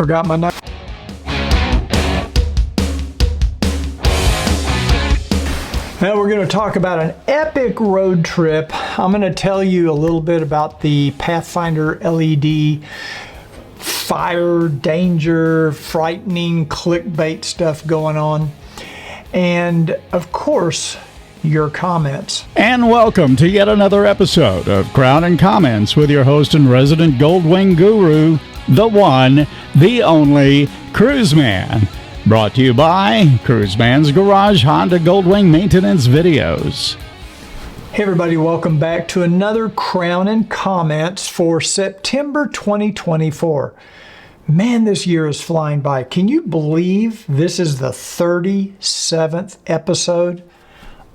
Forgot my knife. Now we're going to talk about an epic road trip. I'm going to tell you a little bit about the Pathfinder LED fire, danger, frightening clickbait stuff going on. And of course, your comments. And welcome to yet another episode of Crown and Comments with your host and resident Goldwing guru, the one, the only Cruiseman. Brought to you by Cruiseman's Garage Honda Goldwing Maintenance Videos. Hey everybody, welcome back to another Crown and Comments for September 2024. Man, this year is flying by. Can you believe this is the 37th episode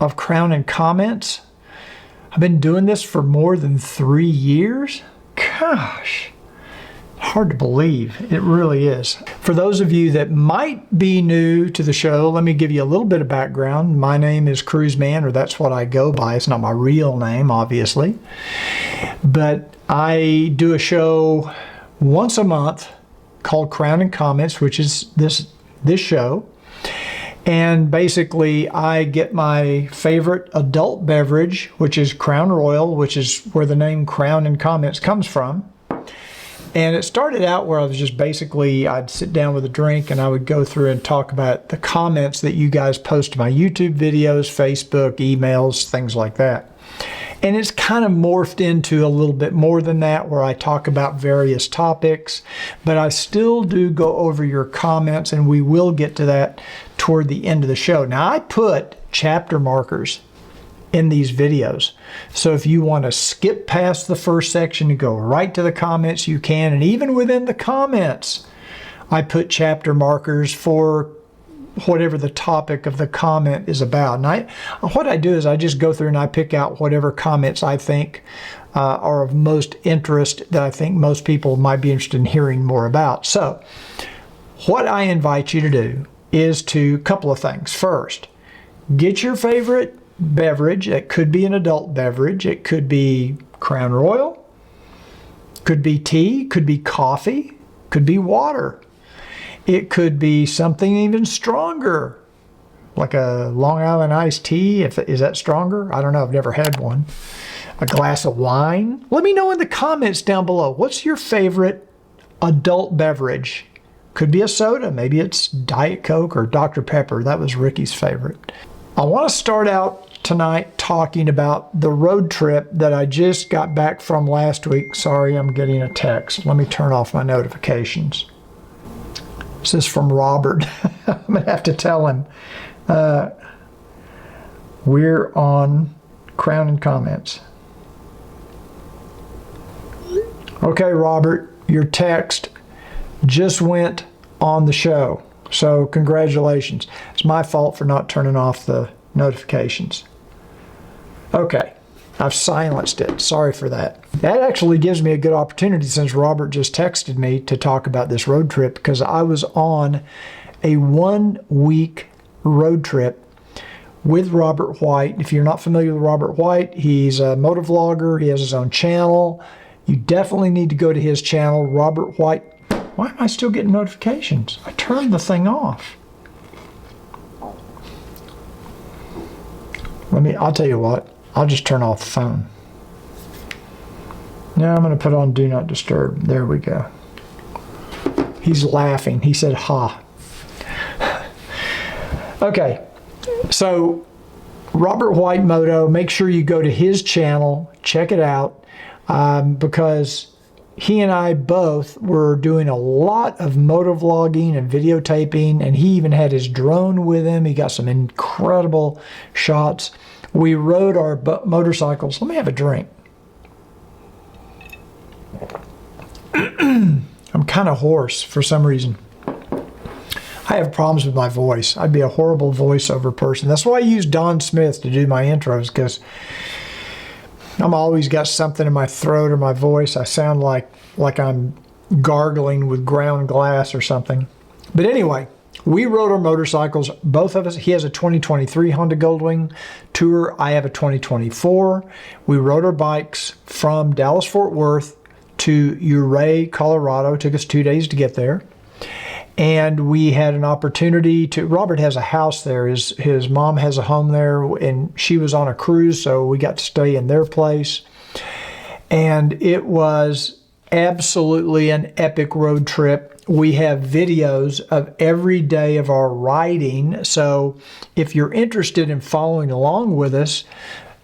of Crown and Comments? I've been doing this for more than 3 years. Gosh. Hard to believe. It really is. For those of you that might be new to the show, let me give you a little bit of background. My name is Cruiseman, or that's what I go by. It's not my real name, obviously. But I do a show once a month called Crown and Comments, which is this show. And basically, I get my favorite adult beverage, which is Crown Royal, which is where the name Crown and Comments comes from. And it started out where I was just basically, I'd sit down with a drink and I would go through and talk about the comments that you guys post to my YouTube videos, Facebook, emails, things like that. And it's kind of morphed into a little bit more than that, where I talk about various topics, but I still do go over your comments, and we will get to that toward the end of the show. Now, I put chapter markers in these videos. So if you want to skip past the first section and go right to the comments, you can. And even within the comments, I put chapter markers for whatever the topic of the comment is about. And what I do is I just go through and I pick out whatever comments I think are of most interest, that I think most people might be interested in hearing more about. So what I invite you to do is a couple of things. First, get your favorite beverage. It could be an adult beverage. It could be Crown Royal, could be tea, could be coffee, could be water. It could be something even stronger, like a Long Island iced tea. Is that stronger? I don't know. I've never had one. A glass of wine. Let me know in the comments down below. What's your favorite adult beverage? Could be a soda. Maybe it's Diet Coke or Dr. Pepper. That was Ricky's favorite. I want to start out tonight talking about the road trip that I just got back from last week. Sorry, I'm getting a text. Let me turn off my notifications. This is from Robert. I'm going to have to tell him. We're on Crown and Comments. Okay, Robert, your text just went on the show. So congratulations. It's my fault for not turning off the notifications. Okay, I've silenced it. Sorry for that. That actually gives me a good opportunity, since Robert just texted me, to talk about this road trip, because I was on a 1-week road trip with Robert White. If you're not familiar with Robert White, he's a motovlogger. He has his own channel. You definitely need to go to his channel, Robert White. Why am I still getting notifications? I turned the thing off. I'll tell you what, I'll just turn off the phone. Now I'm going to put on Do Not Disturb. There we go. He's laughing. He said, ha. Okay, so Robert White Moto, make sure you go to his channel, check it out, because he and I both were doing a lot of motovlogging and videotaping, and he even had his drone with him. He got some incredible shots. We rode our motorcycles. Let me have a drink. I'm kind of hoarse for some reason. I have problems with my voice. I'd be a horrible voiceover person. That's why I use Don Smith to do my intros, because I'm always got something in my throat or my voice. I sound like I'm gargling with ground glass or something. But anyway, we rode our motorcycles, both of us. He has a 2023 Honda Goldwing Tour. I have a 2024. We rode our bikes from Dallas-Fort Worth to Ouray, Colorado. It took us 2 days to get there. And we had an opportunity to, Robert has a house there. His mom has a home there, and she was on a cruise, so we got to stay in their place. And it was absolutely an epic road trip. We have videos of every day of our riding. So if you're interested in following along with us,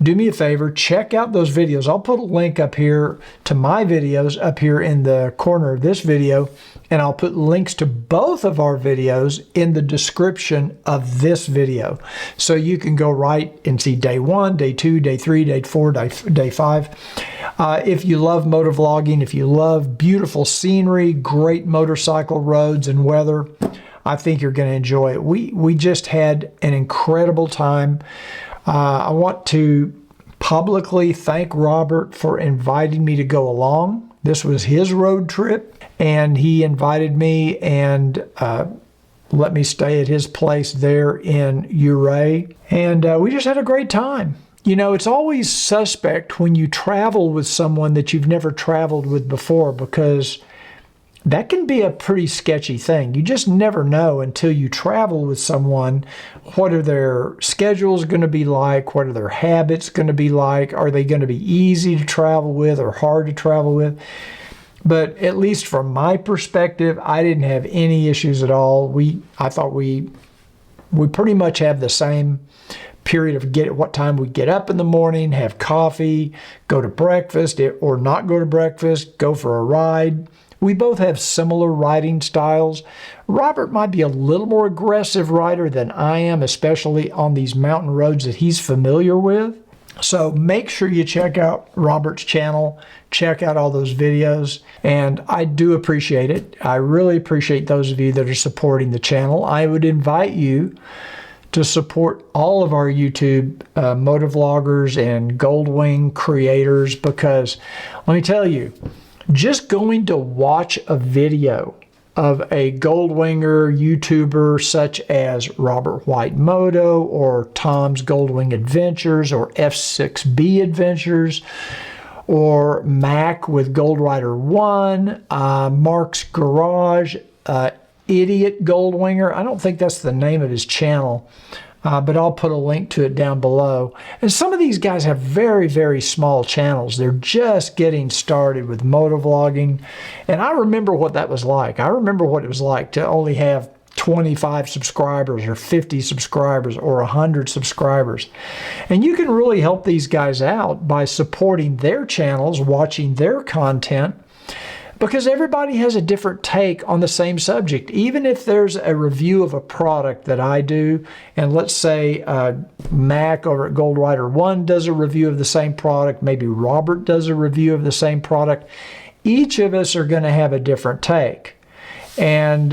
do me a favor, check out those videos. I'll put a link up here to my videos up here in the corner of this video, and I'll put links to both of our videos in the description of this video. So you can go right and see day 1, day 2, day 3, day 4, day 5. If you love motovlogging, if you love beautiful scenery, great motorcycle roads and weather, I think you're going to enjoy it. We just had an incredible time. I want to publicly thank Robert for inviting me to go along. This was his road trip, and he invited me and let me stay at his place there in Ouray. And we just had a great time. You know, it's always suspect when you travel with someone that you've never traveled with before, because that can be a pretty sketchy thing. You just never know until you travel with someone. What are their schedules going to be like? What are their habits going to be like? Are they going to be easy to travel with or hard to travel with? But at least from my perspective, I didn't have any issues at all. I thought we pretty much have the same period of what time we get up in the morning, have coffee, go to breakfast, or not go to breakfast, go for a ride. We both have similar riding styles. Robert might be a little more aggressive rider than I am, especially on these mountain roads that he's familiar with. So make sure you check out Robert's channel, check out all those videos, and I do appreciate it. I really appreciate those of you that are supporting the channel. I would invite you to support all of our YouTube motovloggers and Goldwing creators, because let me tell you, just going to watch a video of a Goldwinger YouTuber such as Robert White Moto or Tom's Goldwing Adventures or F6B Adventures or Mac with Gold Rider 1, Mark's Garage, Idiot Goldwinger. I don't think that's the name of his channel, but I'll put a link to it down below. And some of these guys have very, very small channels. They're just getting started with motovlogging. And I remember what that was like. I remember what it was like to only have 25 subscribers or 50 subscribers or 100 subscribers. And you can really help these guys out by supporting their channels, watching their content, because everybody has a different take on the same subject. Even if there's a review of a product that I do, and let's say Mac over at Gold Rider 1 does a review of the same product, maybe Robert does a review of the same product, each of us are going to have a different take. And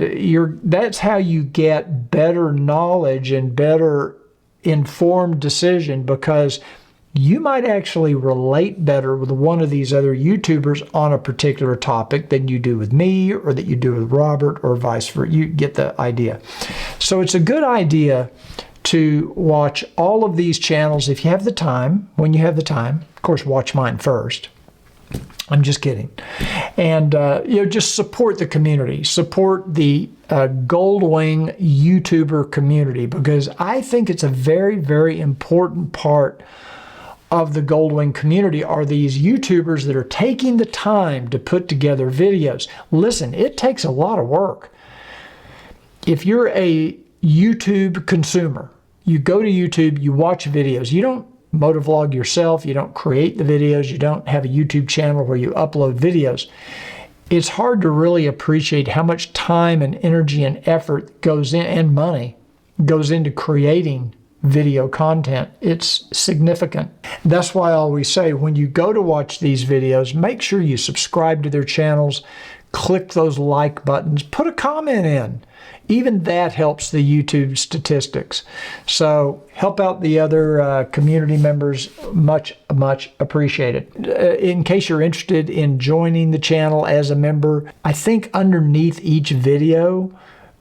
that's how you get better knowledge and better informed decision, because you might actually relate better with one of these other YouTubers on a particular topic than you do with me or that you do with Robert or vice versa. You get the idea. So it's a good idea to watch all of these channels if you have the time. When you have the time, of course, watch mine first. I'm just kidding. And just support the community. Support the Goldwing YouTuber community, because I think it's a very, very important part of the Goldwing community are these YouTubers that are taking the time to put together videos. Listen, it takes a lot of work. If you're a YouTube consumer, you go to YouTube, you watch videos, you don't motovlog yourself, you don't create the videos, you don't have a YouTube channel where you upload videos. It's hard to really appreciate how much time and energy and effort goes in, and money goes into creating video content. It's significant. That's why I always say, when you go to watch these videos, make sure you subscribe to their channels, click those like buttons, put a comment in. Even that helps the YouTube statistics. So help out the other community members. Much, much appreciated. In case you're interested in joining the channel as a member, I think underneath each video,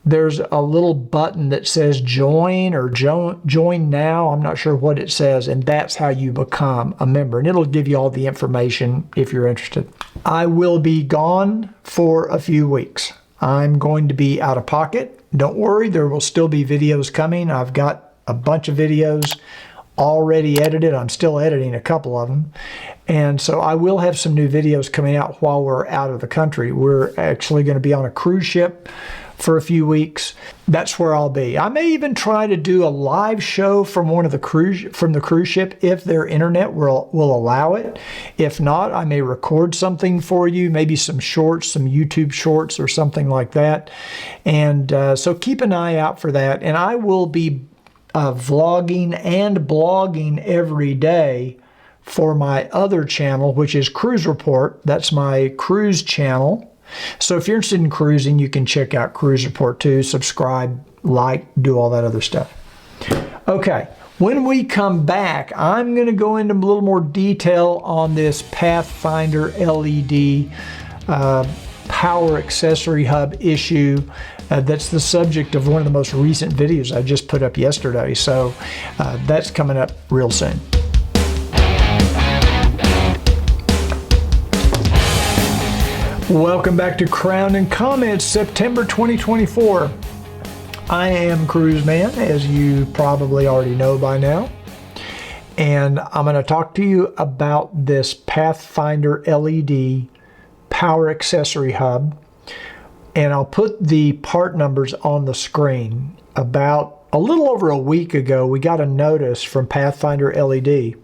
there's a little button that says join or join now. I'm not sure what it says, and that's how you become a member. And it'll give you all the information if you're interested. I will be gone for a few weeks. I'm going to be out of pocket. Don't worry, there will still be videos coming. I've got a bunch of videos already edited. I'm still editing a couple of them. And so I will have some new videos coming out while we're out of the country. We're actually going to be on a cruise ship for a few weeks. That's where I'll be. I may even try to do a live show from the cruise ship if their internet will allow it. If not, I may record something for you, maybe some shorts, some YouTube shorts or something like that. And so keep an eye out for that. And I will be vlogging and blogging every day for my other channel, which is Cruise Report. That's my cruise channel. So if you're interested in cruising, you can check out Cruise Report too. Subscribe, like, do all that other stuff. Okay, when we come back, I'm going to go into a little more detail on this PathfinderLED Power Accessory Hub issue. That's the subject of one of the most recent videos I just put up yesterday. So that's coming up real soon. Welcome back to Crown and Comments, September 2024. I am Cruiseman, as you probably already know by now. And I'm going to talk to you about this PathfinderLED Power Accessory Hub. And I'll put the part numbers on the screen. About a little over a week ago, we got a notice from PathfinderLED,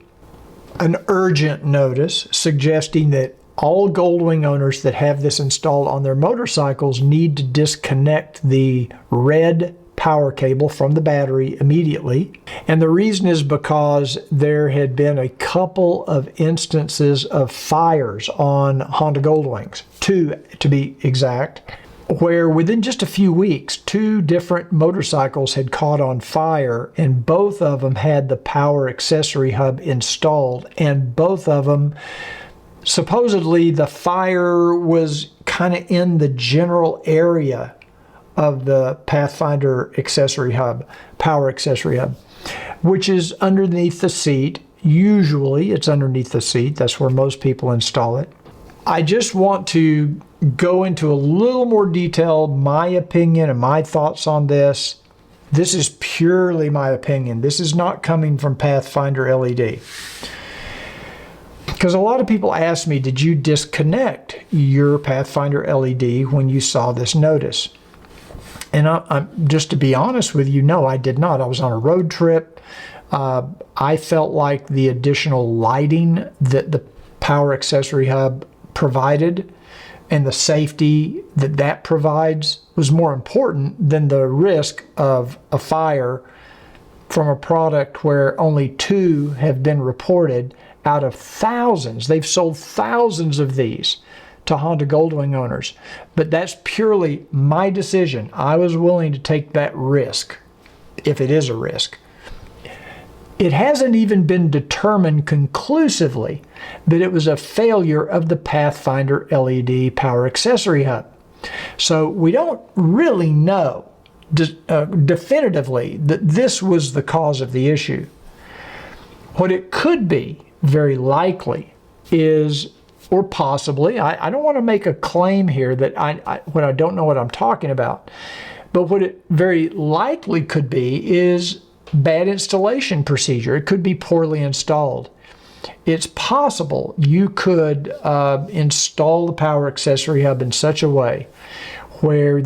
an urgent notice suggesting that all Goldwing owners that have this installed on their motorcycles need to disconnect the red power cable from the battery immediately. And the reason is because there had been a couple of instances of fires on Honda Goldwings, 2 to be exact, where within just a few weeks, 2 different motorcycles had caught on fire, and both of them had the power accessory hub installed, and both of them supposedly the fire was kind of in the general area of the Pathfinder accessory hub, power accessory hub, which is underneath the seat. Usually it's underneath the seat. That's where most people install it. I just want to go into a little more detail, my opinion and my thoughts on this. This is purely my opinion. This is not coming from PathfinderLED. Because a lot of people ask me, did you disconnect your PathfinderLED when you saw this notice? And I'm just to be honest with you, no, I did not. I was on a road trip. I felt like the additional lighting that the power accessory hub provided and the safety that that provides was more important than the risk of a fire from a product where only 2 have been reported out of thousands. They've sold thousands of these to Honda Goldwing owners. But that's purely my decision. I was willing to take that risk, if it is a risk. It hasn't even been determined conclusively that it was a failure of the PathfinderLED Power Accessory Hub. So we don't really know definitively that this was the cause of the issue. What it could be, very likely, is, or possibly, I don't want to make a claim here that when I don't know what I'm talking about, but what it very likely could be is bad installation procedure. It could be poorly installed. It's possible you could install the power accessory hub in such a way where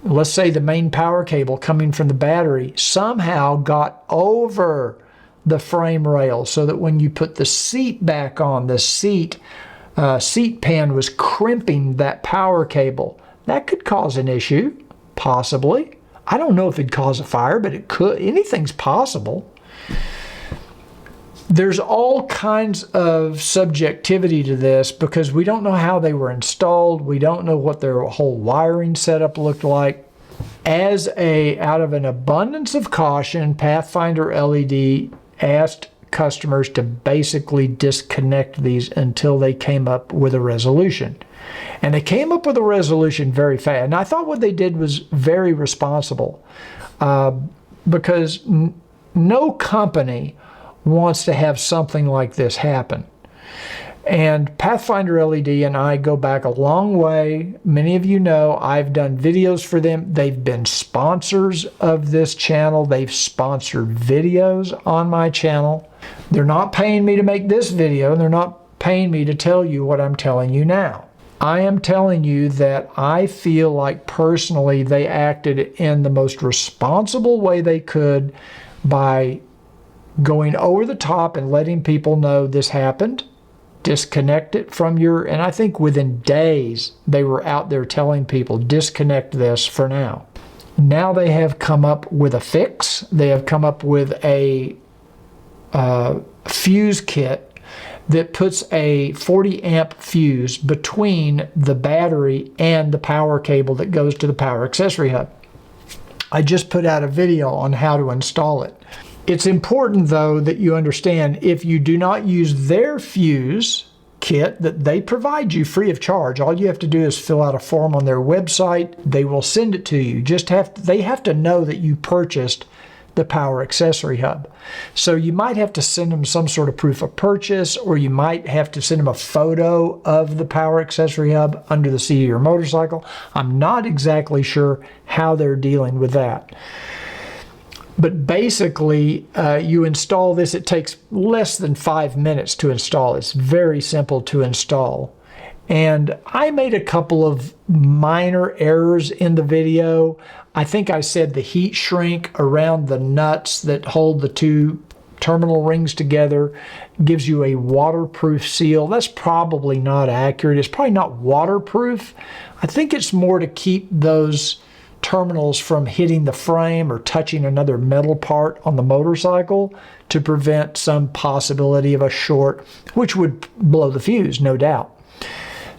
let's say the main power cable coming from the battery somehow got over the frame rail, so that when you put the seat back on, the seat pan was crimping that power cable. That could cause an issue, possibly. I don't know if it'd cause a fire, but it could. Anything's possible. There's all kinds of subjectivity to this because we don't know how they were installed. We don't know what their whole wiring setup looked like. Out of an abundance of caution, PathfinderLED asked customers to basically disconnect these until they came up with a resolution. And they came up with a resolution very fast. And I thought what they did was very responsible because no company wants to have something like this happen. And Pathfinder LED and I go back a long way. Many of you know I've done videos for them. They've been sponsors of this channel. They've sponsored videos on my channel. They're not paying me to make this video, and they're not paying me to tell you what I'm telling you now. I am telling you that I feel like personally they acted in the most responsible way they could by going over the top and letting people know this happened. Disconnect it from your, and I think within days they were out there telling people, disconnect this for now. Now they have come up with a fix. They have come up with a fuse kit that puts a 40 amp fuse between the battery and the power cable that goes to the power accessory hub. I just put out a video on how to install it. It's important, though, that you understand if you do not use their fuse kit that they provide you free of charge, all you have to do is fill out a form on their website. They will send it to you. They have to know that you purchased the power accessory hub. So you might have to send them some sort of proof of purchase, or you might have to send them a photo of the power accessory hub under the seat of your motorcycle. I'm not exactly sure how they're dealing with that. But basically, you install this. It takes less than 5 minutes to install. It's very simple to install. And I made a couple of minor errors in the video. I think I said the heat shrink around the nuts that hold the two terminal rings together gives you a waterproof seal. That's probably not accurate. It's probably not waterproof. I think it's more to keep those terminals from hitting the frame or touching another metal part on the motorcycle to prevent some possibility of a short, which would blow the fuse, no doubt.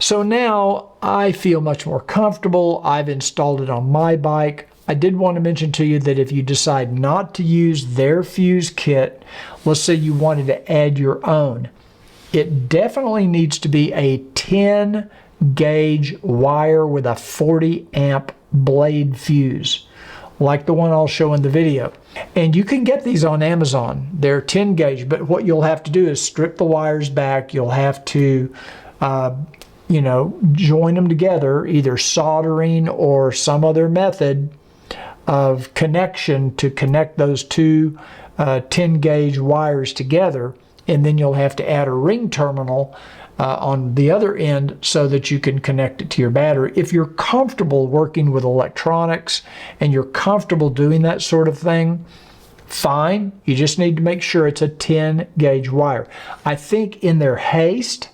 So now I feel much more comfortable. I've installed it on my bike. I did want to mention to you that if you decide not to use their fuse kit, let's say you wanted to add your own, it definitely needs to be a 10 gauge wire with a 40 amp blade fuse, like the one I'll show in the video. And you can get these on Amazon. They're 10 gauge, but what you'll have to do is strip the wires back. You'll have to, join them together, either soldering or some other method of connection to connect those two 10 gauge wires together. And then you'll have to add a ring terminal on the other end so that you can connect it to your battery. If you're comfortable working with electronics and you're comfortable doing that sort of thing, fine. You just need to make sure it's a 10 gauge wire. I think in their haste,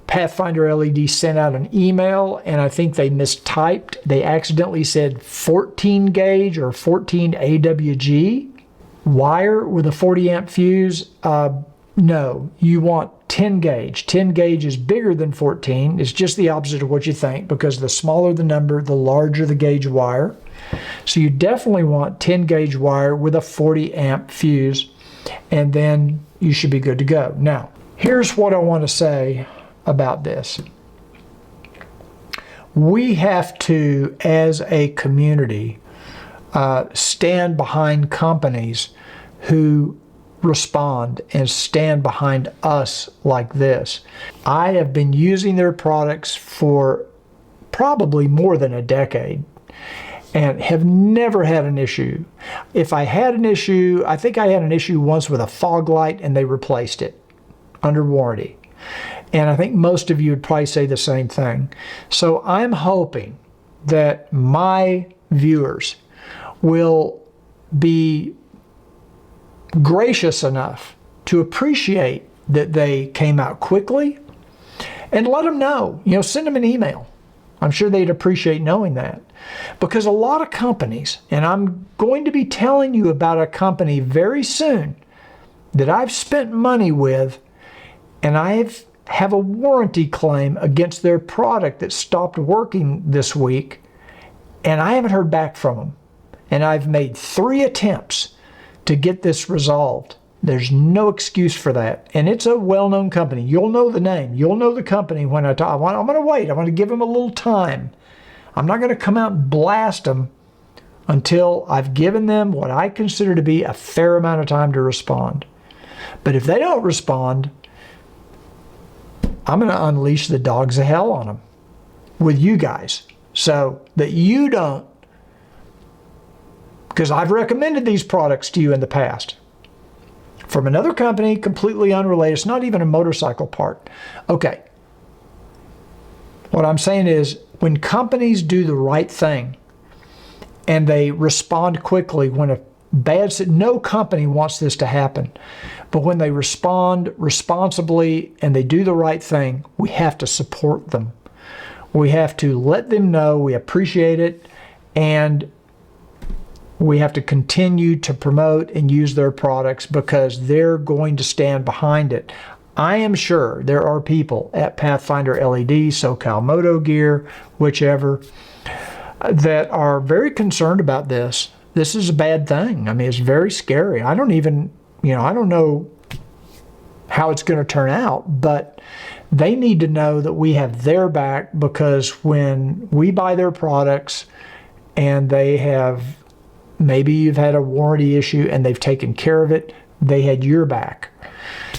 Pathfinder LED sent out an email, and I think they mistyped. They accidentally said 14 gauge or 14 AWG wire with a 40 amp fuse. No, you want 10 gauge. 10 gauge is bigger than 14. It's just the opposite of what you think, because the smaller the number, the larger the gauge wire. So you definitely want 10 gauge wire with a 40 amp fuse, and then you should be good to go. Now, here's what I want to say about this. We have to, as a community, stand behind companies who respond and stand behind us like this. I have been using their products for probably more than a decade and have never had an issue. If I had an issue, I think I had an issue once with a fog light and they replaced it under warranty. And I think most of you would probably say the same thing. So I'm hoping that my viewers will be gracious enough to appreciate that they came out quickly, and let them know. Send them an email. I'm sure they'd appreciate knowing that. Because a lot of companies, and I'm going to be telling you about a company very soon that I've spent money with, and I have a warranty claim against their product that stopped working this week, and I haven't heard back from them. And I've made 3 attempts to get this resolved. There's no excuse for that. And it's a well-known company. You'll know the name. You'll know the company when I talk. I'm going to wait. I'm going to give them a little time. I'm not going to come out and blast them until I've given them what I consider to be a fair amount of time to respond. But if they don't respond, I'm going to unleash the dogs of hell on them with you guys so that you don't, because I've recommended these products to you in the past from another company, completely unrelated. It's not even a motorcycle part. Okay. What I'm saying is when companies do the right thing and they respond quickly when a no company wants this to happen, but when they respond responsibly and they do the right thing, we have to support them. We have to let them know we appreciate it, and we have to continue to promote and use their products because they're going to stand behind it. I am sure there are people at Pathfinder LED, SoCal Moto Gear, whichever, that are very concerned about this. This is a bad thing. I mean, it's very scary. I don't even, I don't know how it's going to turn out, but they need to know that we have their back, because when we buy their products and they have, maybe you've had a warranty issue and they've taken care of it, they had your back.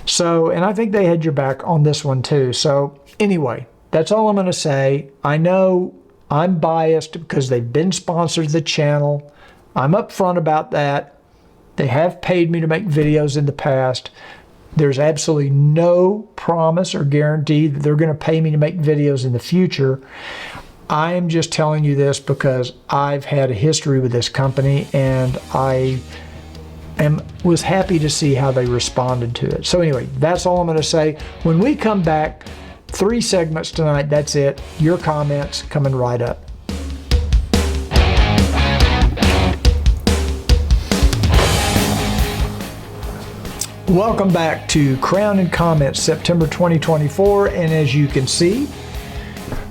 So, and I think they had your back on this one too. So anyway, that's all I'm going to say. I know I'm biased because they've been sponsors of the channel. I'm upfront about that. They have paid me to make videos in the past. There's absolutely no promise or guarantee that they're going to pay me to make videos in the future. I am just telling you this because I've had a history with this company, and I was happy to see how they responded to it. So anyway, that's all I'm going to say. When we come back, 3 segments tonight, that's it. Your comments coming right up. Welcome back to Crown and Comments, September 2024, and as you can see,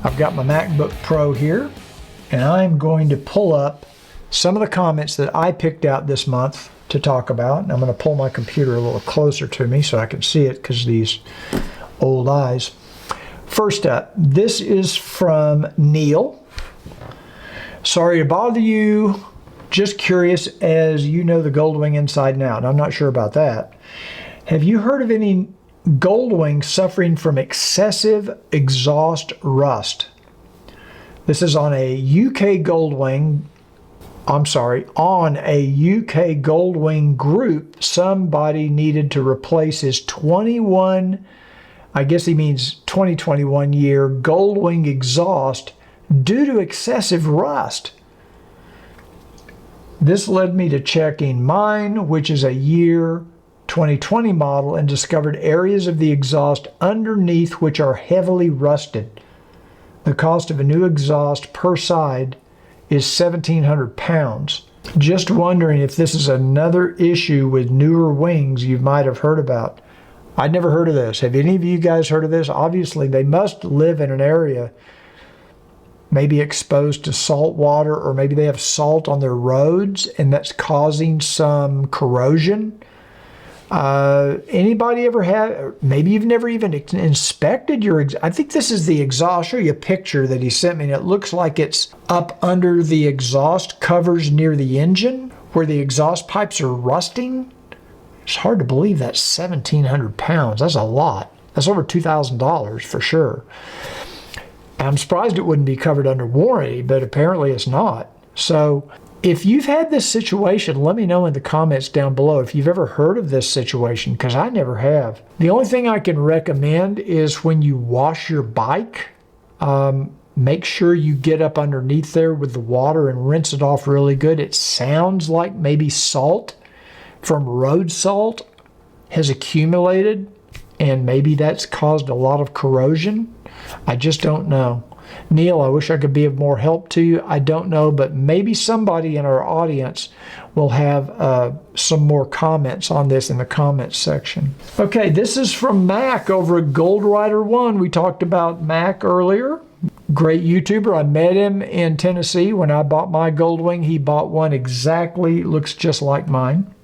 I've got my MacBook Pro here, and I'm going to pull up some of the comments that I picked out this month to talk about. And I'm going to pull my computer a little closer to me so I can see it because of these old eyes. First up, this is from Neil. Sorry to bother you. Just curious, as you know the Goldwing inside and out. I'm not sure about that. Have you heard of any Goldwing suffering from excessive exhaust rust? This is on a UK Goldwing. On a UK Goldwing group, somebody needed to replace his 2021 year Goldwing exhaust due to excessive rust. This led me to checking mine, which is a year 2020 model, and discovered areas of the exhaust underneath which are heavily rusted. The cost of a new exhaust per side is £1,700. Just wondering if this is another issue with newer wings you might have heard about. I'd never heard of this. Have any of you guys heard of this? Obviously, they must live in an area maybe exposed to salt water, or maybe they have salt on their roads and that's causing some corrosion. Anybody ever had, maybe you've never even inspected your, I think this is the exhaust. I'll show you a picture that he sent me, and it looks like it's up under the exhaust covers near the engine where the exhaust pipes are rusting. It's hard to believe that's £1,700. That's a lot. That's over $2,000 for sure. I'm surprised it wouldn't be covered under warranty, but apparently it's not. So if you've had this situation, let me know in the comments down below if you've ever heard of this situation, because I never have. The only thing I can recommend is when you wash your bike, make sure you get up underneath there with the water and rinse it off really good. It sounds like maybe salt from road salt has accumulated, and maybe that's caused a lot of corrosion. I just don't know. Neil, I wish I could be of more help to you. I don't know, but maybe somebody in our audience will have some more comments on this in the comments section. Okay, this is from Mac over at Gold Rider 1. We talked about Mac earlier. Great YouTuber. I met him in Tennessee when I bought my Goldwing. He bought one exactly, looks just like mine.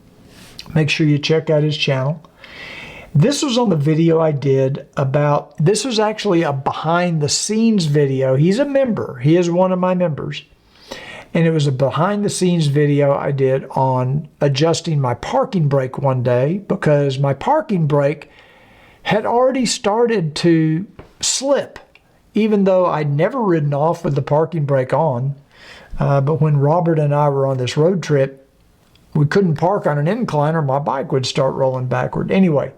Make sure you check out his channel. This was on the video I did about, this was actually a behind the scenes video. He's a member. He is one of my members. And it was a behind the scenes video I did on adjusting my parking brake one day, because my parking brake had already started to slip, even though I'd never ridden off with the parking brake on. But when Robert and I were on this road trip, we couldn't park on an incline or my bike would start rolling backward. Anyway,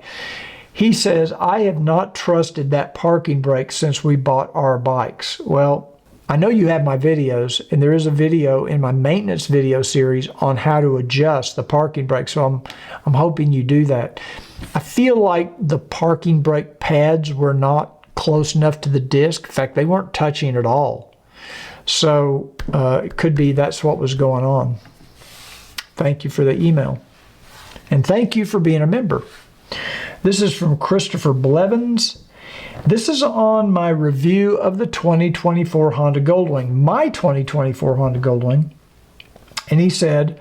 he says, I have not trusted that parking brake since we bought our bikes. Well, I know you have my videos, and there is a video in my maintenance video series on how to adjust the parking brake, so I'm hoping you do that. I feel like the parking brake pads were not close enough to the disc. In fact, they weren't touching at all. So it could be that's what was going on. Thank you for the email. And thank you for being a member. This is from Christopher Blevins. This is on my review of the 2024 Honda Goldwing, my 2024 Honda Goldwing. And he said,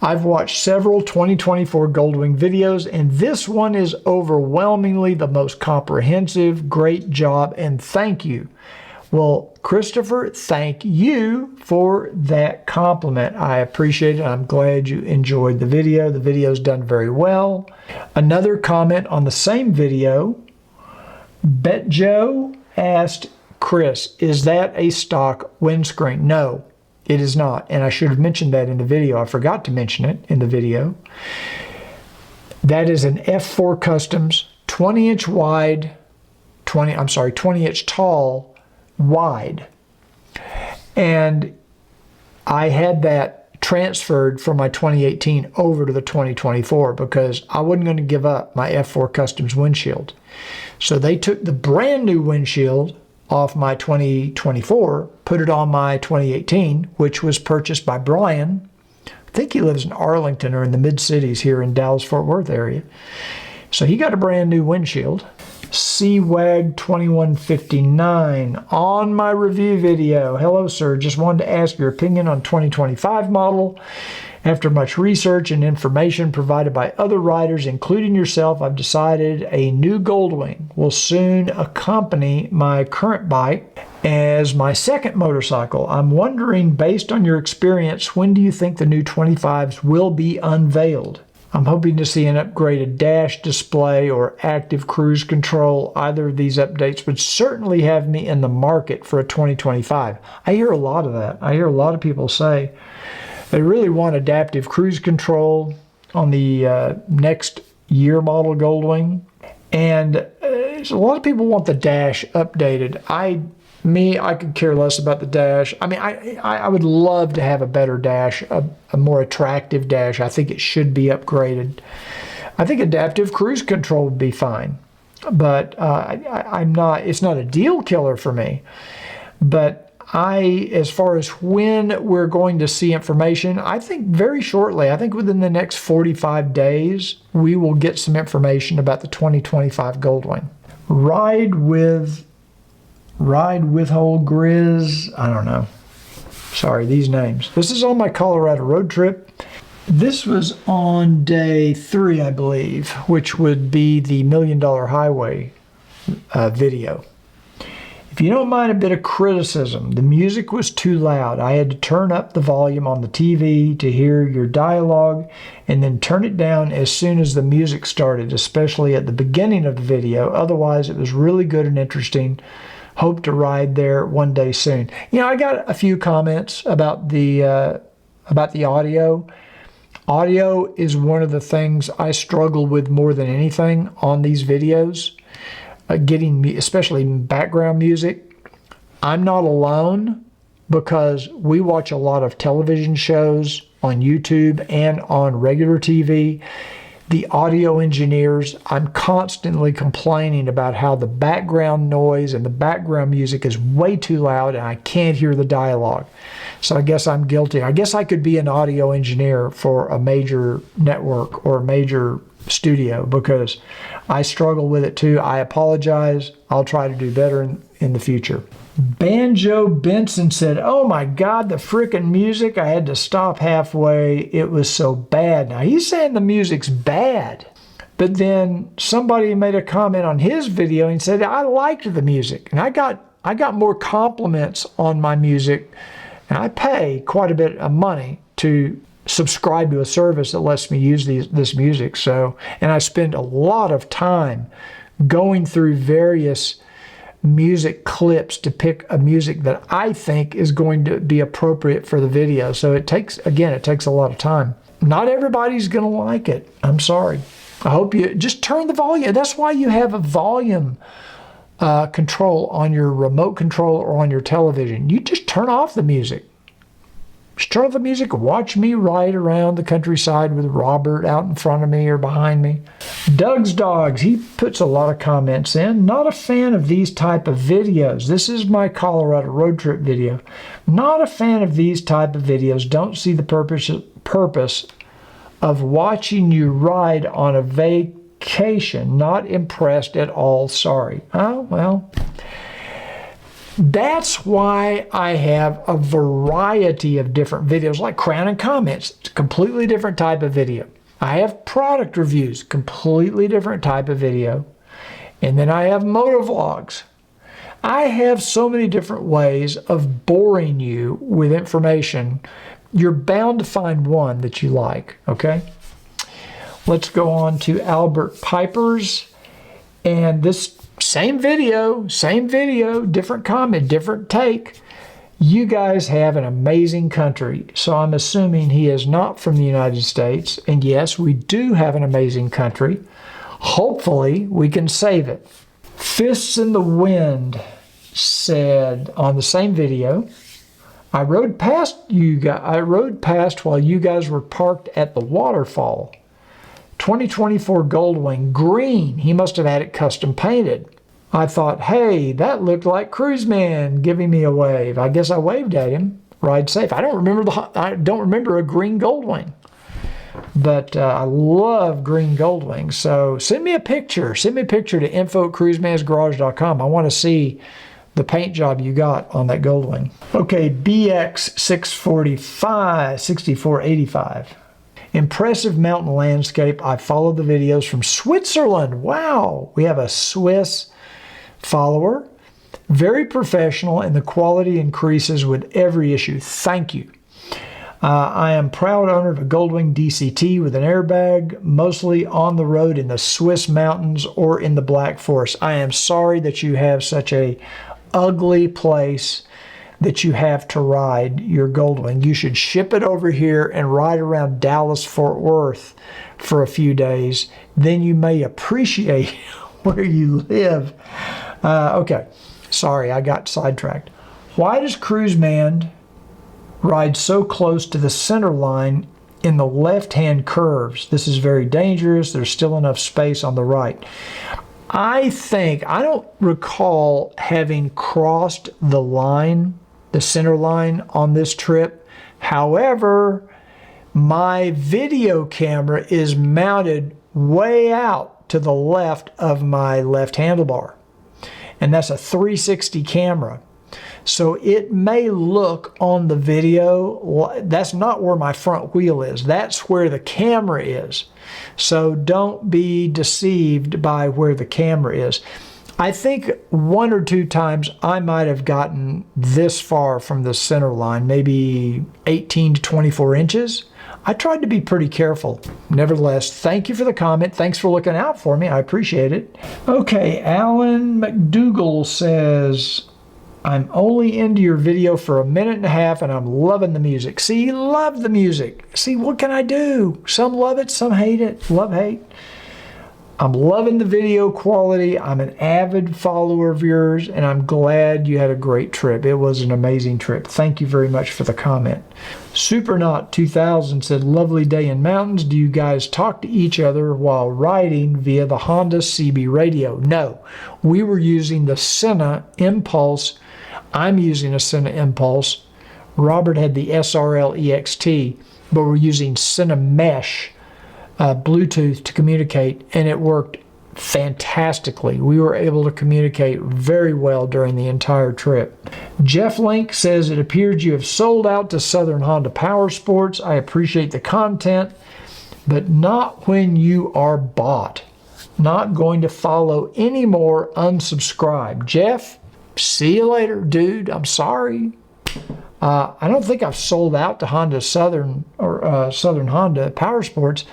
I've watched several 2024 Goldwing videos, and this one is overwhelmingly the most comprehensive. Great job, and thank you. Well, Christopher, thank you for that compliment. I appreciate it. I'm glad you enjoyed the video. The video's done very well. Another comment on the same video, Bet Joe asked Chris, is that a stock windscreen? No, it is not. And I should have mentioned that in the video. I forgot to mention it in the video. That is an F4 Customs 20-inch wide, 20-inch tall, wide. And I had that transferred from my 2018 over to the 2024 because I wasn't going to give up my F4 Customs windshield. So they took the brand new windshield off my 2024, put it on my 2018, which was purchased by Brian. I think he lives in Arlington or in the mid-cities here in Dallas-Fort Worth area. So he got a brand new windshield. CWAG 2159 on my review video. Hello, sir. Just wanted to ask your opinion on 2025 model. After much research and information provided by other riders, including yourself, I've decided a new Goldwing will soon accompany my current bike as my second motorcycle. I'm wondering, based on your experience, when do you think the new 25s will be unveiled? I'm hoping to see an upgraded dash display or active cruise control. Either of these updates would certainly have me in the market for a 2025. I hear a lot of that. I hear a lot of people say they really want adaptive cruise control on the next year model Goldwing. And a lot of people want the dash updated. I could care less about the dash. I mean, I would love to have a better dash, a more attractive dash. I think it should be upgraded. I think adaptive cruise control would be fine. But it's not a deal killer for me. But as far as when we're going to see information, I think very shortly. I think within the next 45 days, we will get some information about the 2025 Goldwing. Ride with Old Grizz. I don't know. Sorry, these names. This is on my Colorado road trip. This was on day 3, I believe, which would be the $1 Million Highway video. If you don't mind a bit of criticism, the music was too loud. I had to turn up the volume on the TV to hear your dialogue and then turn it down as soon as the music started, especially at the beginning of the video. Otherwise, it was really good and interesting. Hope to ride there one day soon. You know, I got a few comments about the audio. Audio is one of the things I struggle with more than anything on these videos. Especially background music. I'm not alone because we watch a lot of television shows on YouTube and on regular TV. The audio engineers, I'm constantly complaining about how the background noise and the background music is way too loud and I can't hear the dialogue. So I guess I'm guilty. I guess I could be an audio engineer for a major network or a major studio because I struggle with it too. I apologize. I'll try to do better in the future. Banjo Benson said, oh my God, the frickin' music. I had to stop halfway. It was so bad. Now he's saying the music's bad. But then somebody made a comment on his video and said, I liked the music. And I got more compliments on my music. And I pay quite a bit of money to subscribe to a service that lets me use this music. So, and I spend a lot of time going through various music clips to pick a music that I think is going to be appropriate for the video. So it takes a lot of time. Not everybody's going to like it. I'm sorry. I hope you just turn the volume. That's why you have a volume control on your remote control or on your television. You just turn off the music. Just turn off the music and watch me ride around the countryside with Robert out in front of me or behind me. Doug's Dogs, he puts a lot of comments in. Not a fan of these type of videos. This is my Colorado road trip video. Not a fan of these type of videos. Don't see the purpose of watching you ride on a vacation. Not impressed at all. Sorry. Oh, well. That's why I have a variety of different videos like Crown and Comments. It's a completely different type of video. I have product reviews, completely different type of video. And then I have motovlogs. I have so many different ways of boring you with information. You're bound to find one that you like, okay? Let's go on to Albert Piper's. And this same video, different comment, different take. You guys have an amazing country. So I'm assuming he is not from the United States. And yes, we do have an amazing country. Hopefully, we can save it. Fists in the Wind said on the same video, I rode past while you guys were parked at the waterfall. 2024 Goldwing, green. He must have had it custom painted. I thought, hey, that looked like Cruiseman giving me a wave. I guess I waved at him. Ride safe. I don't remember a green Goldwing, but I love green Goldwing. So send me a picture. Send me a picture to info@cruisemansgarage.com. I want to see the paint job you got on that Goldwing. Okay, BX 6485. Impressive mountain landscape. I follow the videos from Switzerland. Wow, we have a Swiss follower. Very professional, and the quality increases with every issue. Thank you. I am proud owner of a Goldwing DCT with an airbag, mostly on the road in the Swiss mountains or in the Black Forest. I am sorry that you have such a ugly place that you have to ride your Goldwing. You should ship it over here and ride around Dallas, Fort Worth for a few days. Then you may appreciate where you live. Okay, sorry, I got sidetracked. Why does Cruiseman ride so close to the center line in the left-hand curves? This is very dangerous. There's still enough space on the right. I don't recall having crossed the line, the center line on this trip. However, my video camera is mounted way out to the left of my left handlebar. And that's a 360 camera. So it may look on the video, that's not where my front wheel is. That's where the camera is. So don't be deceived by where the camera is. I think one or two times I might have gotten this far from the center line, maybe 18 to 24 inches. I tried to be pretty careful. Nevertheless, thank you for the comment. Thanks for looking out for me. I appreciate it. Okay, Alan McDougall says, I'm only into your video for a minute and a half and I'm loving the music. See, love the music. See, what can I do? Some love it, some hate it. Love, hate. I'm loving the video quality. I'm an avid follower of yours, and I'm glad you had a great trip. It was an amazing trip. Thank you very much for the comment. Supernaut 2000 said, lovely day in mountains. Do you guys talk to each other while riding via the Honda CB radio? No, we were using the Sena Impulse. I'm using a Sena Impulse. Robert had the SRL EXT, but we're using Sena Mesh Bluetooth to communicate, and it worked fantastically. We were able to communicate very well during the entire trip. Jeff Link says, it appears you have sold out to Southern Honda Powersports. I appreciate the content, but not when you are bought. Not going to follow anymore. Unsubscribe. Jeff, see you later, dude. I'm sorry. I don't think I've sold out to Honda Southern or Southern Honda Powersports.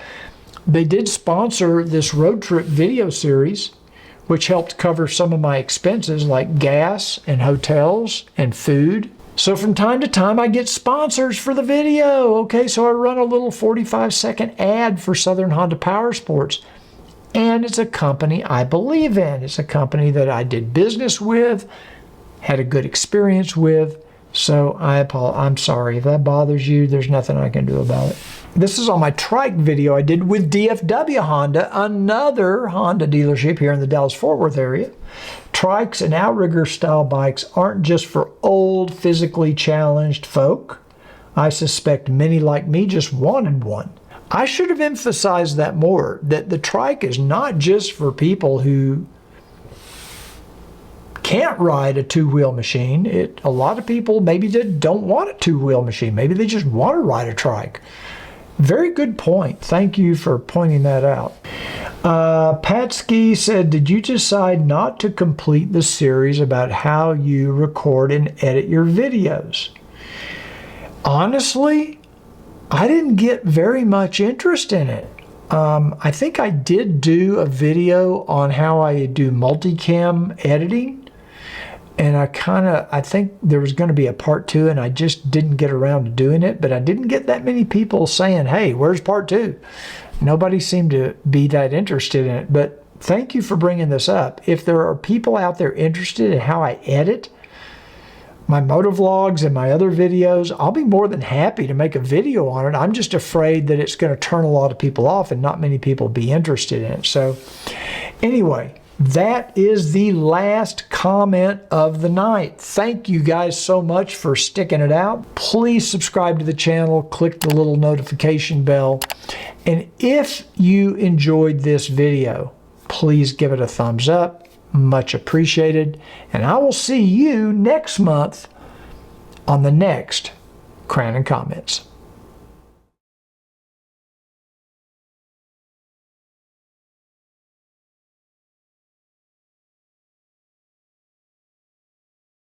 They did sponsor this road trip video series which helped cover some of my expenses like gas and hotels and food. So from time to time, I get sponsors for the video. Okay, so I run a little 45-second ad for Southern Honda Powersports. And it's a company I believe in. It's a company that I did business with, had a good experience with. So I'm sorry if that bothers you. There's nothing I can do about it. This is on my trike video I did with DFW Honda, another Honda dealership here in the Dallas-Fort Worth area. Trikes and outrigger style bikes aren't just for old, physically challenged folk. I suspect many like me just wanted one. I should have emphasized that more, that the trike is not just for people who can't ride a two-wheel machine. A lot of people maybe don't want a two-wheel machine. Maybe they just want to ride a trike. Very good point. Thank you for pointing that out. Patsky said, did you decide not to complete the series about how you record and edit your videos? Honestly, I didn't get very much interest in it. I think I did do a video on how I do multicam editing. And I think there was going to be a part 2, and I just didn't get around to doing it. But I didn't get that many people saying, hey, where's part 2? Nobody seemed to be that interested in it. But thank you for bringing this up. If there are people out there interested in how I edit my motovlogs and my other videos, I'll be more than happy to make a video on it. I'm just afraid that it's going to turn a lot of people off and not many people be interested in it. So anyway, that is the last comment of the night. Thank you guys so much for sticking it out. Please subscribe to the channel, click the little notification bell. And if you enjoyed this video, please give it a thumbs up. Much appreciated. And I will see you next month on the next Crown and Comments.